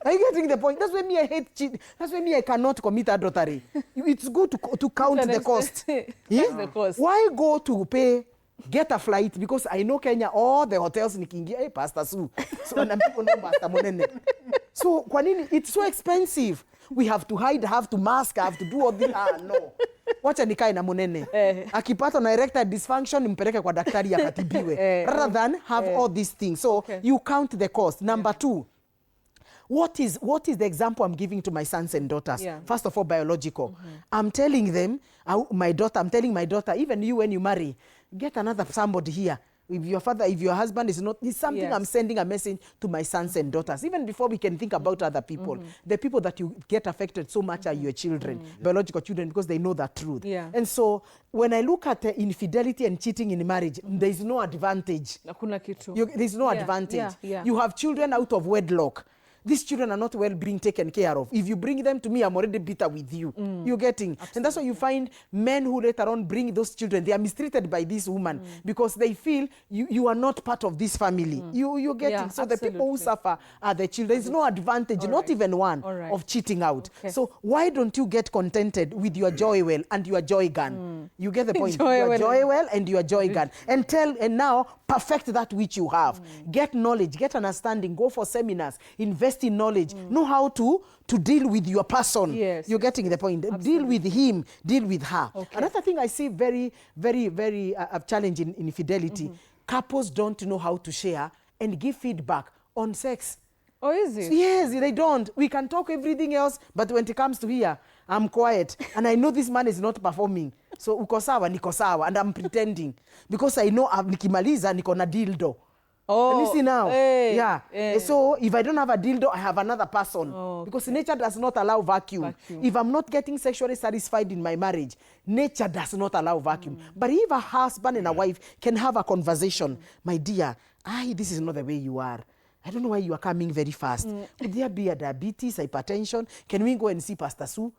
Are you getting the point? That's why me I hate cheating. That's why me I cannot commit adultery. It's good to count the cost. The cost. Why go to pay? Get a flight, because I know Kenya, all the hotels in Kingi, hey, Pastor Sue. So, and people know Pastor Monene. So, it's so expensive. We have to hide, have to mask, have to do all this. No. Wacha nikae na Munene. Akipata na erectile dysfunction, mpeleke kwa daktari akatibiwe. Rather than have all these things. So you count the cost. Number 2. What is the example I'm giving to my sons and daughters? First of all, biological. I'm telling them, I'm telling my daughter, even you when you marry, get another somebody here. If your husband is not, it's something I'm sending a message to my sons and daughters. Even before we can think about other people, the people that you get affected so much are your children, biological children, because they know that truth. And so when I look at infidelity and cheating in marriage, there is no advantage. There's no advantage. You have children out of wedlock. These children are not well being taken care of. If you bring them to me, I'm already bitter with you. You're getting. Absolutely. And that's why you find men who later on bring those children, they are mistreated by this woman because they feel you are not part of this family. You're getting. So the people who suffer are the children. There's no advantage, not even one, of cheating out. So why don't you get contented with your joy well and your joy gun? You get the point. Your joy well and your joy gun. And now perfect that which you have. Get knowledge, get understanding, go for seminars, invest in knowledge, know how to deal with your person. You're getting the point. Absolutely. Deal with him, deal with her. Another thing I see very, very, very challenging in infidelity, couples don't know how to share and give feedback on sex. Oh, is it? Yes, they don't. We can talk everything else, but when it comes to here, I'm quiet. And I know this man is not performing. So uko sawa, niko sawa, and I'm pretending. Because I know nikimaliza niko na dildo. And you see now, so if I don't have a dildo, I have another person. Because nature does not allow vacuum. If I'm not getting sexually satisfied in my marriage, nature does not allow vacuum. But if a husband and a wife can have a conversation, my dear, this is not the way you are. I don't know why you are coming very fast. Would there be a diabetes, hypertension? Can we go and see Pastor Sue?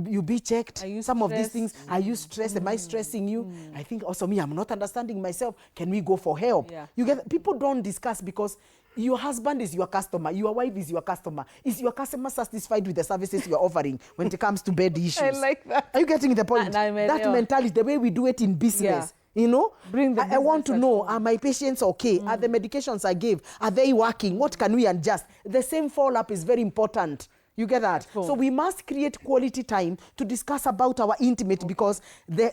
You be checked. Some of these things, are you stressed? Am I stressing you? I think also me, I'm not understanding myself. Can we go for help? You get, people don't discuss because your husband is your customer. Your wife is your customer. Is your customer satisfied with the services you are offering when it comes to bed issues? I like that. Are you getting the point? That mentality, the way we do it in business. You know, I want to know, are my patients okay? Are the medications I gave, are they working? What can we adjust? The same follow-up is very important. You get that? So we must create quality time to discuss about our intimate because the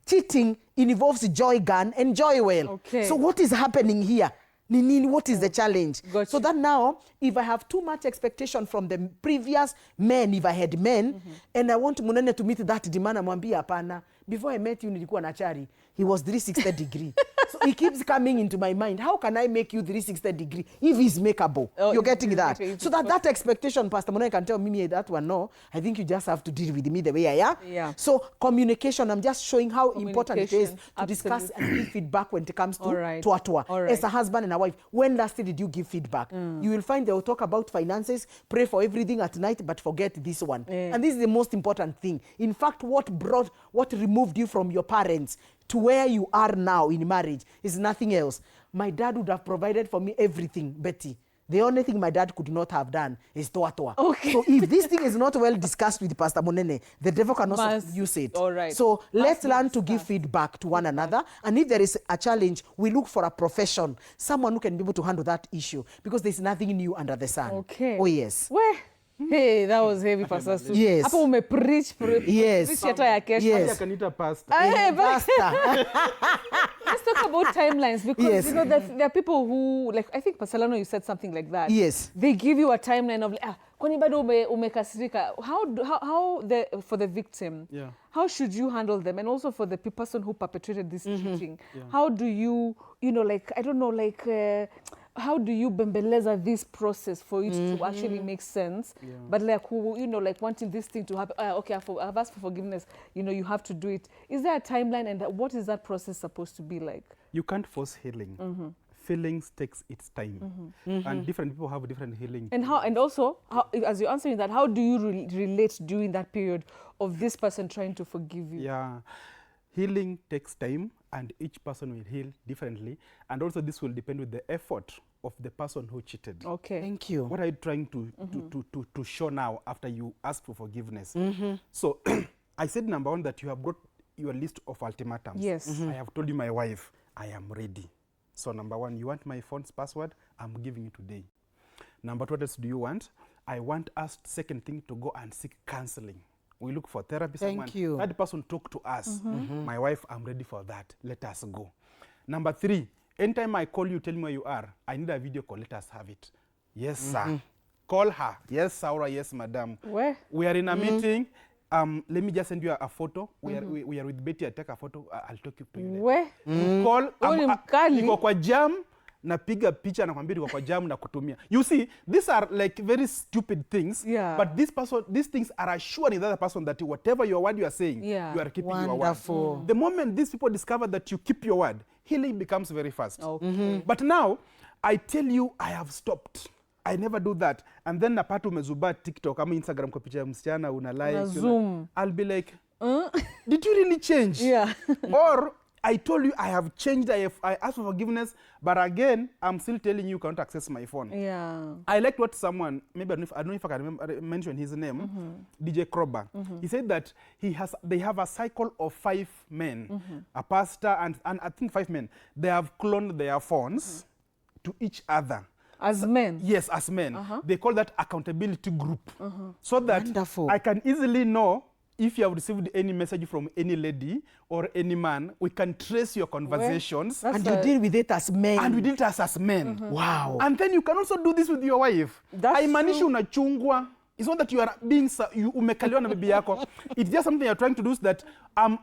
cheating involves joy gun and joy well. So what is happening here? What is the challenge? So that now, if I have too much expectation from the previous men, if I had men, and I want Munene to meet that demand, amwambia hapana. Before I met you, nilikuwa na chari. He was 360 degree. So it keeps coming into my mind. How can I make you 360 degree if he's makeable? You're getting that? So that expectation, Pastor Munene can tell me that one, no. I think you just have to deal with me the way I am. So communication, I'm just showing how important it is to discuss and give feedback when it comes to Tuatua. As a husband and a wife, when lastly did you give feedback? You will find they will talk about finances, pray for everything at night, but forget this one. And this is the most important thing. In fact, what removed you from your parents to where you are now in marriage is nothing else. My dad would have provided for me everything, Betty. The only thing my dad could not have done is toa. So if this thing is not well discussed with Pastor Munene, the devil cannot use it. So let's learn to give feedback to one another. And if there is a challenge, we look for a profession, someone who can be able to handle that issue because there's nothing new under the sun. Oh, yes. Hey, that was heavy, Pastor Sue. Yes. Hapo ume-preach. Yes. Hata ya kesho. Yes. Pastor. Let's talk about timelines because you know there are people who, like, I think Pastor Lano, you said something like that. Yes. They give you a timeline of kwani bado umekasirika. How for the victim, how should you handle them? And also for the person who perpetrated this cheating, how do you, like, I don't know, like, how do you bembeleza this process for it to actually make sense? But like, like wanting this thing to happen, okay, I've asked for forgiveness, you have to do it. Is there a timeline and what is that process supposed to be like? You can't force healing. Feelings takes its time. And different people have different healing. And also, as you're answering that, how do you relate during that period of this person trying to forgive you? Healing takes time and each person will heal differently. And also this will depend with the effort of the person who cheated. Okay. Thank you. What are you trying to show now after you ask for forgiveness? So I said, number one, that you have got your list of ultimatums. Yes. I have told you, my wife, I am ready. So number one, you want my phone's password? I'm giving you today. Number two, what else do you want? I want us, second thing, to go and seek counseling. We look for therapy. Thank you. That person talk to us. My wife, I'm ready for that. Let us go. Number 3, anytime I call you, tell me where you are. I need a video call. Let us have it. Yes, sir. Call her. Yes, Saura. Yes, madam. Where? We are in a meeting. Let me just send you a photo. We are with Betty. I take a photo. I'll talk to you later. Where? Call. Mkali. Niko kwa jam. Napiga picha na kwambia niko kwa jam na kutumia. You see, these are like very stupid things. Yeah. But these things are assuring the other person that whatever your word you are saying, Yeah. you are keeping Wonderful. your word. The moment these people discover that you keep your word, healing becomes very fast. Okay. But now, I tell you, I have stopped. I never do that. And then napata umezuba TikTok ama Instagram kwa picha ya msichana una like. Una zoom. I'll be like, did you really change? Yeah. Or I told you I have changed, I asked for forgiveness, but again, I'm still telling you can't access my phone. Yeah. I liked what someone, maybe I don't know if I can mention his name, DJ Krober. He said that they have a cycle of 5 men, a pastor and I think 5 men. They have cloned their phones to each other. As men? Yes, as men. They call that accountability group. So that Wonderful. I can easily know if you have received any message from any lady or any man, we can trace your conversations. That's And you deal with it as men. And we did it as men. Wow. And then you can also do this with your wife. That's Haimaanishi true. unachungwa. It's not that you are being umekaliwa na bibi yako. It's just something you're trying to do is that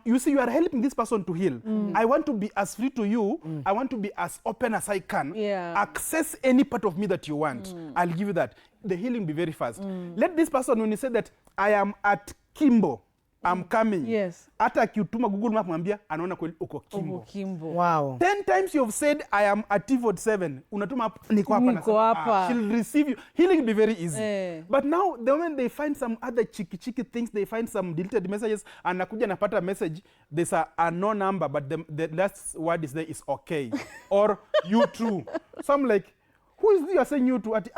you see you are helping this person to heal. I want to be as free to you. I want to be as open as I can. Yeah. Access any part of me that you want. I'll give you that. The healing will be very fast. Let this person, when he said that I am at Kimbo, I'm coming. Yes. Hata akiutuma Google Map mwambia anaona kweli uko Kimbo. Kimbo. Wow. 10 times you've said I am at T47. Unatuma niko hapa na Niko hapa. she'll receive you. Healing will be very easy. Eh. But now the moment they find some other cheeky things, they find some deleted messages, anakuja napata message, there's a no number, but the last word is there is okay. Or you too. So I'm like, who is this you are saying you to? Ati,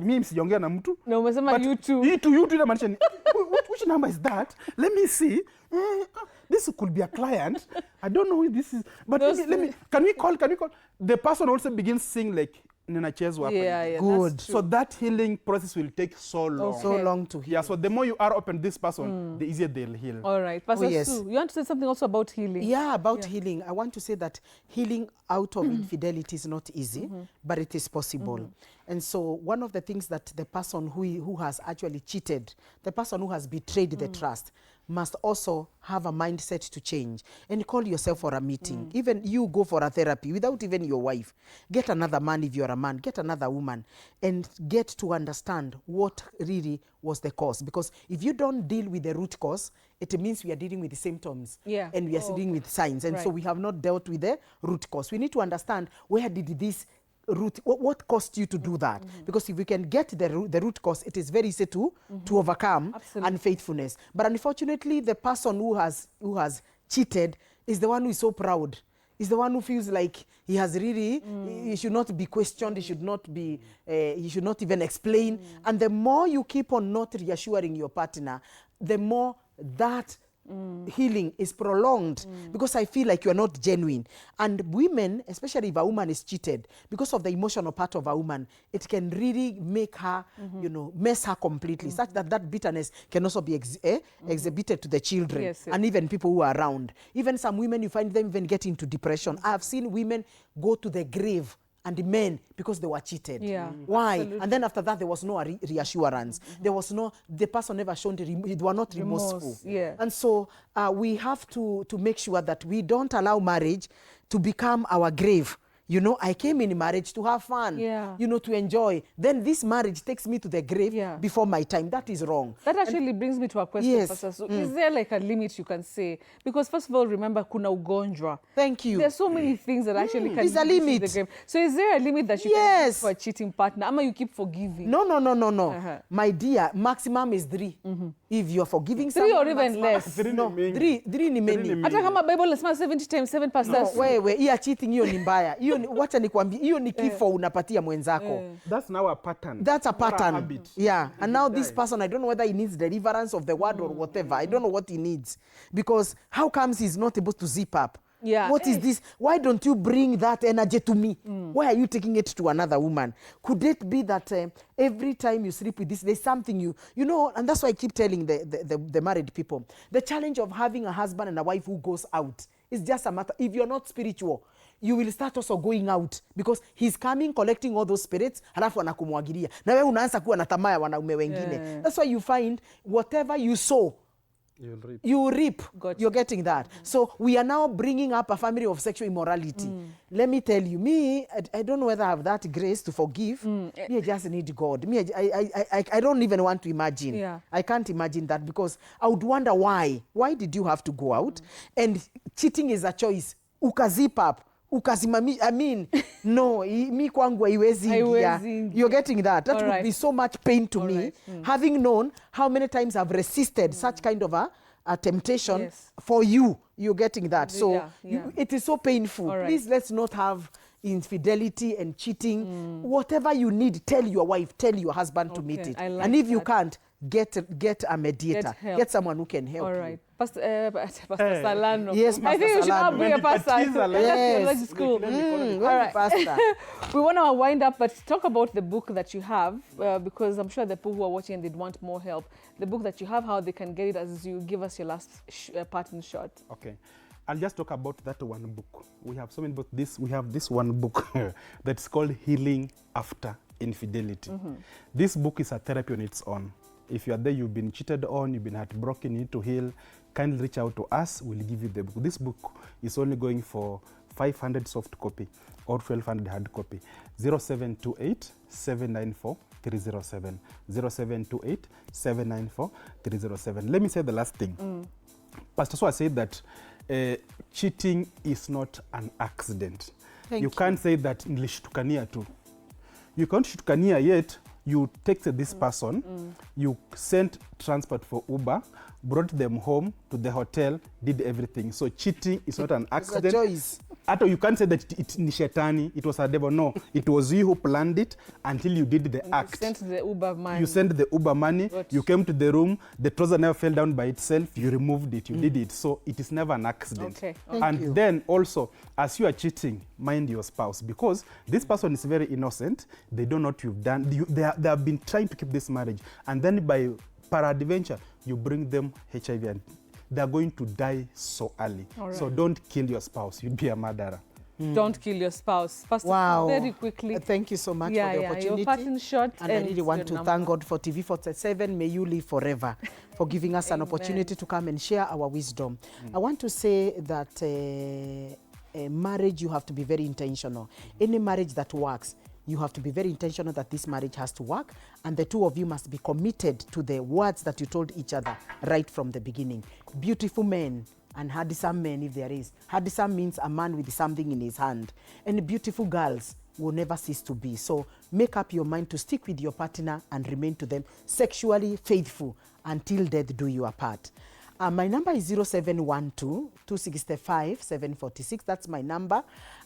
mimi sijaongea na mtu. Na umesema you too. You too inamaanisha ni, which number is that? Let me see. This could be a client. I don't know who this is. But let me can we call? The person also begins saying like ninachezwa hapa. Yeah, Good. that's true. So that healing process will take so long. So long to heal. Yeah, so the more you are open to this person, the easier they'll heal. All right. Pastor yes. Sue, you want to say something also about healing? Yeah, about healing. I want to say that healing out of infidelity is not easy, but it is possible. And so one of the things that the person who has actually cheated, the person who has betrayed the trust, must also have a mindset to change and call yourself for a meeting. Even you go for a therapy without even your wife. Get another man if you're a man, get another woman and get to understand what really was the cause. Because if you don't deal with the root cause, it means we are dealing with the symptoms. Yeah. And we are dealing with signs. And so we have not dealt with the root cause. We need to understand where did this root, what caused you to do that? Because if we can get the root cause, it is very easy to overcome. Absolutely. Unfaithfulness. But unfortunately, the person who has cheated is the one who is so proud. Is the one who feels like he has really, he should not be questioned, he should not even explain. And the more you keep on not reassuring your partner, the more that healing is prolonged because I feel like you are not genuine. And women, especially if a woman is cheated, because of the emotional part of a woman, it can really make her, mess her completely, such that bitterness can also be exhibited to the children. Yes, yes. And even people who are around. Even some women, you find them even get into depression. I have seen women go to the grave and the men because they were cheated. Yeah. Why? Absolutely. And then after that, there was no reassurance. There was no, the person never shown, they were not remorseful. Yeah. And so we have to make sure that we don't allow marriage to become our grave. I came in marriage to have fun, to enjoy. Then this marriage takes me to the grave before my time. That is wrong. That actually brings me to a question, Yes. Pastor. So is there like a limit you can say? Because first of all, remember, kuna ugonjwa. Thank you. There's so many things that actually can There's a lead you to limit. the grave. So is there a limit that you can give for a cheating partner? Ama you keep forgiving? No. My dear, maximum is 3. If you're forgiving 3 someone, or even less? 3 No, ni mingi. 3 ni many. Hata kama Bible inasema 70 times 7 pastors. Wewe, hiyo cheating hiyo ni mbaya. Wacha nikwambie, hiyo ni kifo unapatia mwenzako. That's now a pattern. That's a Not a pattern. habit. Yeah. And now this die. person, I don't know whether he needs deliverance of the word or whatever. I don't know what he needs. Because how comes he's not able to zip up? Yeah. What is this? Why don't you bring that energy to me? Why are you taking it to another woman? Could it be that every time you sleep with this, there's something you know, and that's why I keep telling the married people, the challenge of having a husband and a wife who goes out is just a matter. If you're not spiritual, you will start also going out because he's coming, collecting all those spirits, halafu anakumwagilia. Na wewe unaanza kuwa na tamaa ya wanaume wengine. That's why you find whatever you sow, you reap. You're getting that. So we are now bringing up a family of sexual immorality. Let me tell you, me, I don't know whether I have that grace to forgive. Me, I just need God. Me, I don't even want to imagine. Yeah. I can't imagine that because I would wonder why. Why did you have to go out? And cheating is a choice. Ukazip up. Ukasimami, I mean, no, mi kwangu haiwezi ingia. You're getting that. That would be so much pain to me, having known how many times I've resisted such kind of a temptation for you. You're getting that. So it is so painful. Please, let's not have infidelity and cheating. Whatever you need, tell your wife, tell your husband to meet it. Like and if you can't, get a mediator. Get someone who can help you. Pastor Salano. Yes, I think you should not be a pastor. Yes. School. All right. Pastor. We want to wind up, but talk about the book that you have, because I'm sure the people who are watching, they'd want more help. The book that you have, how they can get it as you give us your last parting shot. Okay. I'll just talk about that one book. We have so many books. We have this one book that's called Healing After Infidelity. This book is a therapy on its own. If you are there, you've been cheated on, you've been heartbroken, you need to heal, kindly reach out to us. We'll give you the book. This book is only going for 500 soft copy or 1200 hard copy. 0728 794 307. 0728 794 307. Let me say the last thing. Pastor Swa said that cheating is not an accident. You can't say that nilishtukania tu. You can't shtukania yet. You texted this person, you sent transport for Uber, brought them home to the hotel, did everything. So cheating is not an accident. It's a choice. You can't say that it's nishetani, it was a devil. No, it was you who planned it until you did the act. You sent the Uber money. You sent the Uber money, you came to the room, the trouser never fell down by itself, you removed it, you did it. So it is never an accident. Okay. And then also, as you are cheating, mind your spouse, because this person is very innocent. They don't know what you've done. They have been trying to keep this marriage. And then by peradventure, you bring them HIV and they're going to die so early. So don't kill your spouse. You'd be a murderer. Don't kill your spouse. Pastor, very quickly. Thank you so much for the opportunity. Your parting shot. And I really want to thank God for TV47. May you live forever, for giving us an opportunity to come and share our wisdom. I want to say that marriage, you have to be very intentional. Any marriage that works, you have to be very intentional that this marriage has to work, and the two of you must be committed to the words that you told each other right from the beginning. Beautiful men and handsome men, if there is. Handsome means a man with something in his hand. And beautiful girls will never cease to be. So make up your mind to stick with your partner and remain to them sexually faithful until death do you apart. My number is 0712-265-746. That's my number.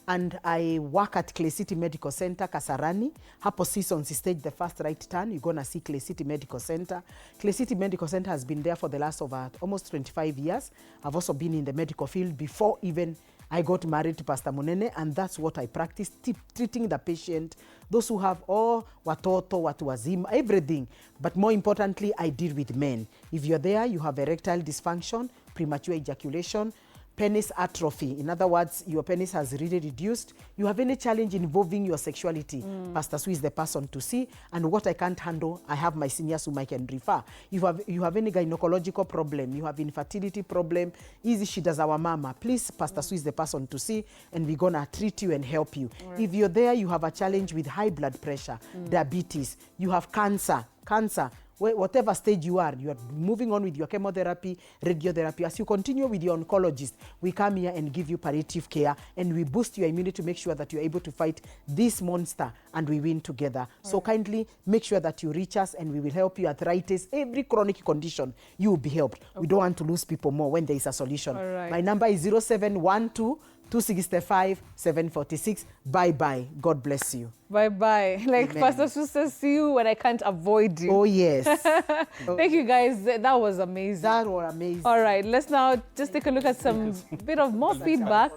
And I work at Clay City Medical Center, Kasarani. Hapo Seasons stage the first right turn. You're going to see Clay City Medical Center. Clay City Medical Center has been there for the last over almost 25 years. I've also been in the medical field before even I got married to Pastor Munene, and that's what I practice, treating the patient, those who have watoto, watu wazima, everything. But more importantly, I deal with men. If you're there, you have erectile dysfunction, premature ejaculation, penis atrophy. In other words, your penis has really reduced. You have any challenge involving your sexuality, Pastor Sue is the person to see. And what I can't handle, I have my seniors whom I can refer. You have any gynecological problem, you have infertility problem, easy she does our mama, please, Pastor Sue is the person to see, and we're gonna treat you and help you. If you're there, you have a challenge with high blood pressure, diabetes, you have cancer, whatever stage you are moving on with your chemotherapy, radiotherapy. As you continue with your oncologist, we come here and give you palliative care, and we boost your immunity to make sure that you're able to fight this monster, and we win together. So kindly make sure that you reach us, and we will help you. Arthritis, every chronic condition, you will be helped. We don't want to lose people more when there is a solution. My number is 0712 265 746. Bye-bye. God bless you. Bye-bye. Like Amen. Pastor Sue says, see you when I can't avoid you. Oh, yes. Thank you, guys. That was amazing. That was amazing. All right, let's now just take a look at some bit of more feedback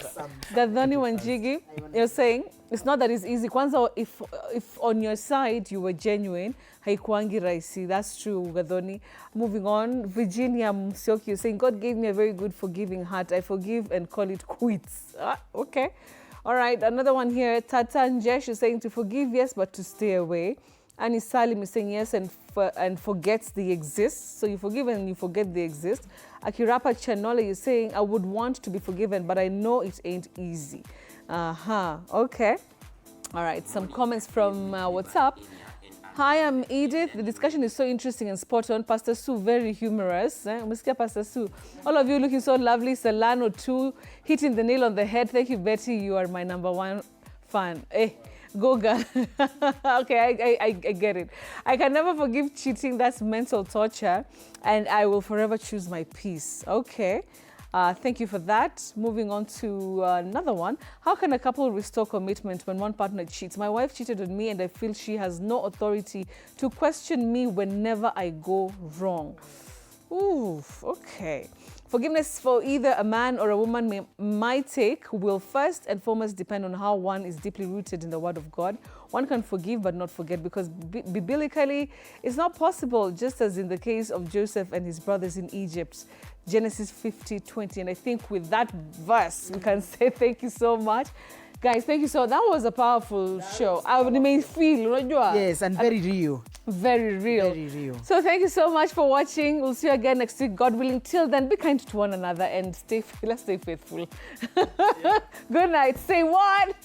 that Dhoni Wanjigi, you're saying. It's not that it's easy. Kwanza, if on your side you were genuine, haikuangi raisi. That's true, Gadhoni. Moving on, Virginia Msioki, you're saying, God gave me a very good forgiving heart. I forgive and call it quits. Okay. All right, another one here. Tata Njesh is saying to forgive, yes, but to stay away. Annie Salim is saying yes and forgets they exist. So you forgive and you forget they exist. Akirapa Chanola is saying, I would want to be forgiven, but I know it ain't easy. Okay. All right, some comments from WhatsApp. Hi, I'm Edith. The discussion is so interesting and spot on. Pastor Sue, very humorous. Umesikia Pastor Sue. All of you looking so lovely. Salano too, hitting the nail on the head. Thank you, Betty. You are my #1 fan. Go girl. Okay, I get it. I can never forgive cheating. That's mental torture. And I will forever choose my peace. Okay. Thank you for that. Moving on to another one. How can a couple restore commitment when one partner cheats? My wife cheated on me and I feel she has no authority to question me whenever I go wrong. Ooh, okay. Forgiveness for either a man or a woman my take will first and foremost depend on how one is deeply rooted in the Word of God. One can forgive but not forget because biblically it's not possible, just as in the case of Joseph and his brothers in Egypt. Genesis 50:20. And I think with that verse, we can say thank you so much. Guys, thank you so much. That was a powerful show. I would make feel. Yes, and very real. Very real. Very real. So thank you so much for watching. We'll see you again next week, God willing. Till then, be kind to one another and let's stay faithful. Good night. Say what?